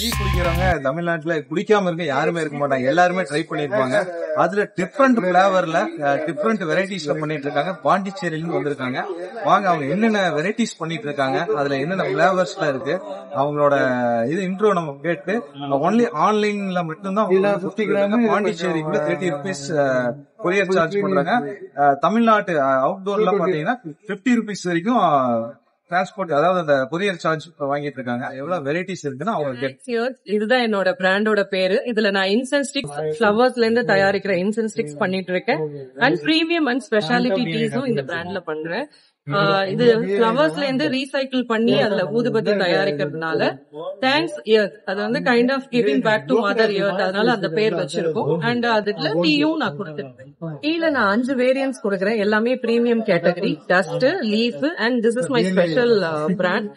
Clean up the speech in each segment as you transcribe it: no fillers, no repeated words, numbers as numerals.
Tea குடிக்கிறவங்க தமிழ்நாட்டுல குடிக்காம இருக்க யாருமே இருக்க மாட்டாங்க. எல்லாருமே ட்ரை பண்ணிருப்பாங்க. அதுல டிஃப்ரெண்ட் பிளேவர்ல டிஃப்ரெண்ட் வெரைட்டிஸ்ல பண்ணிட்டு இருக்காங்க. பாண்டிச்சேரியில வந்திருக்காங்க. வாங்க அவங்க என்னென்ன வெரைட்டிஸ் பண்ணிட்டு இருக்காங்க, அதுல என்னென்ன பிளேவர்ஸ்ல இருக்கு, அவங்களோட இது இன்ட்ரோ நம்ம கேட்டு ஒன்லி ஆன்லைன்ல மட்டும்தான் 50 கிராம் பாண்டிச்சேரிக்குள்ள 30 rupees கொரியர் சார்ஜ் பண்றாங்க. தமிழ்நாட்டு அவுட்டோர்ல பாத்தீங்கன்னா 50 rupees வரைக்கும் டிரான்ஸ்போர்ட், அதாவது அந்த கொரியர் சார்ஜ் வாங்கிட்டு இருக்காங்க. எவ்வளவு வெரைட்டிஸ் இருக்குன்னா அவங்க இதுதான் என்னோட பிராண்டோட பேரு. இதுல நான் இன்சென்ஸ் ஸ்டிக்ஸ் ஃபிளவர்ஸ்ல இருந்து தயாரிக்கிற இன்சென்ஸ் ஸ்டிக்ஸ் பண்ணிட்டு இருக்கேன். அண்ட் பிரீமியம் அண்ட் ஸ்பெஷாலிட்டி டீஸும் இந்த பிராண்ட்ல பண்றேன். இது ஃபிளவர்ஸ்ல இருந்து ரீசைக்கிள் பண்ணி அதுல ஊதுபத்தி தயாரிக்கிறதுனால தேங்க்ஸ் எர்த், அது வந்து kind of giving back to mother earth, அதனால அந்த பேர் வச்சிருக்கோம். அண்ட் அதுல டீயும் நான் கொடுத்துருக்கேன். டீல நான் 5 வேரியன்ட்ஸ் கொடுக்குறேன். எல்லாமே premium category, dust, leaf, and this is my special brand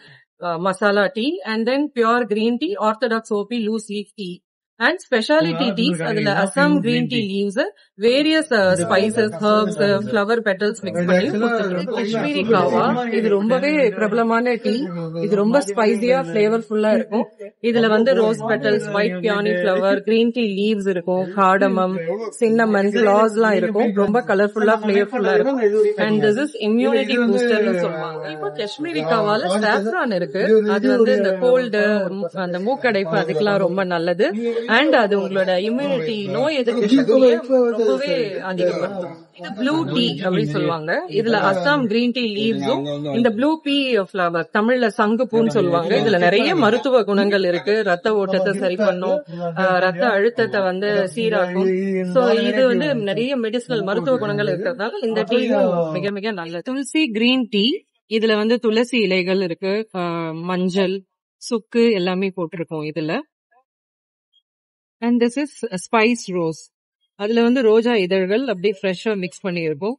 masala tea, and then pure green tea, orthodox OP, loose leaf tea, and specialty teas. அதுல Assam green tea leaves, various spices, herbs, flower petals mix பண்ணி கொடுத்துருக்கோம். காஷ்மீரி காவா, இது ரொம்பவே பிரபலமான tea. இது ரொம்ப ஸ்பைசியா ஃபிளேவர்ஃபுல்லா இருக்கும். இதுல வந்து rose petals, white peony flower, green tea leaves இருக்கும், கார்டமம், சின்னமன், கிளாஸ் எல்லாம் இருக்கும். ரொம்ப கலர்ஃபுல்லா ஃபிளேவர்ஃபுல்லா இருக்கும். அண்ட் திஸ் இஸ் இம்யூனிட்டி பூஸ்டர்னு சொல்லுவாங்க. இப்போ காஷ்மீரி காவால சாஃப்ரான் இருக்கு. அது வந்து இந்த கோல்டு, அந்த மூக்கடைப்பு, அதுக்கெல்லாம் ரொம்ப நல்லது. அண்ட் அது உங்களோட இம்யூனிட்டி, நோய் எதிர்ப்பு சக்தியை ரொம்பவே அதிகப்படுத்தும். இது ப்ளூ டீ அப்படின்னு சொல்லுவாங்க. இதுல அஸ்ஸாம் கிரீன் டீ லீவ்ஸும் இந்த ப்ளூ பீ ஃபிளவர், தமிழ்ல சங்குப்பூன்னு சொல்லுவாங்க. இதுல நிறைய மருத்துவ குணங்கள் இருக்கு. ரத்த ஓட்டத்தை சரி பண்ணும், ரத்த அழுத்தத்தை வந்து சீராக்கும். சோ இது வந்து நிறைய மெடிசினல் மருத்துவ குணங்கள் இருக்கிறதுனால இந்த டீ மிக மிக நல்லது. துளசி கிரீன் டீ, இதுல வந்து துளசி இலைகள் இருக்கு, மஞ்சள், சுக்கு எல்லாமே போட்டிருக்கோம் இதுல. And this is spice rose. அதுல வந்து ரோஜா இதழ்கள் அப்படியே ஃப்ரெஷ்ஷா மிக்ஸ் பண்ணியிருக்கோம்.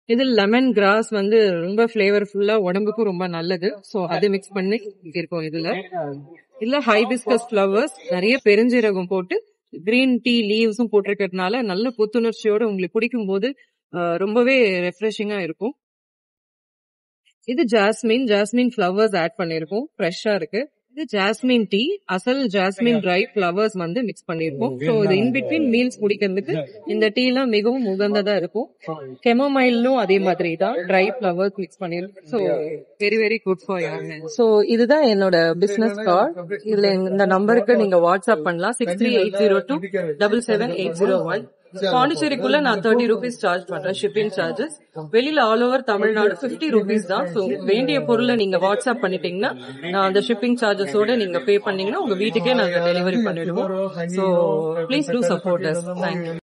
இது லெமன் கிராஸ் வந்து ரொம்ப ஃபிளேவர்ஃபுல்லா, உடம்புக்கும் ரொம்ப நல்லது. சோ அது மிக்ஸ் பண்ணி இருக்கோம் இதுல. இதுல ஹைபிஸ்கஸ் ஃபிளவர்ஸ், நிறைய பெருஞ்சீரகம் போட்டு கிரீன் டீ லீவ்ஸும் போட்டிருக்கிறதுனால நல்ல புத்துணர்ச்சியோட உங்களுக்கு குடிக்கும் போது ரொம்பவே ரெஃப்ரெஷிங்கா இருக்கும். இது ஜாஸ்மின் ஃபிளவர்ஸ் ஆட் பண்ணிருக்கோம், ஃப்ரெஷ்ஷா இருக்கு. இது ஜாஸ்மின் டீ, அசல் ஜாஸ்மின் ட்ரை ஃபிளவர்ஸ் வந்து மிக்ஸ் பண்ணிருக்கோம். சோ இது இன் பிட்வீன் மீல்ஸ் குடிக்கிறதுக்கு இந்த டீ எல்லாம் மிகவும் உகந்ததா இருக்கும். கெமமைலும் அதே மாதிரி தான் ட்ரை ஃபிளவர்ஸ் மிக்ஸ் பண்ணிருக்கோம். So very very good for you. So இதுதான் என்னோட பிசினஸ் கார்டு. இதுல இந்த நம்பருக்கு நீங்க வாட்ஸ்அப் பண்ணலாம். 6380277801. பாண்டிச்சேரிக்குள்ள நான் 30 rupees சார்ஜ் பண்றேன் ஷிப்பிங் சார்ஜஸ். வெளியில ஆல் ஓவர் தமிழ்நாடு 50 rupees தான். சோ வேண்டிய பொருளை நீங்க வாட்ஸ்அப் பண்ணிட்டீங்கன்னா நான் அந்த ஷிப்பிங் சார்ஜஸோட நீங்க பே பண்ணீங்கன்னா உங்க வீட்டுக்கே நாங்க டெலிவரி பண்ணிடுவோம். So please do support us. Thank you.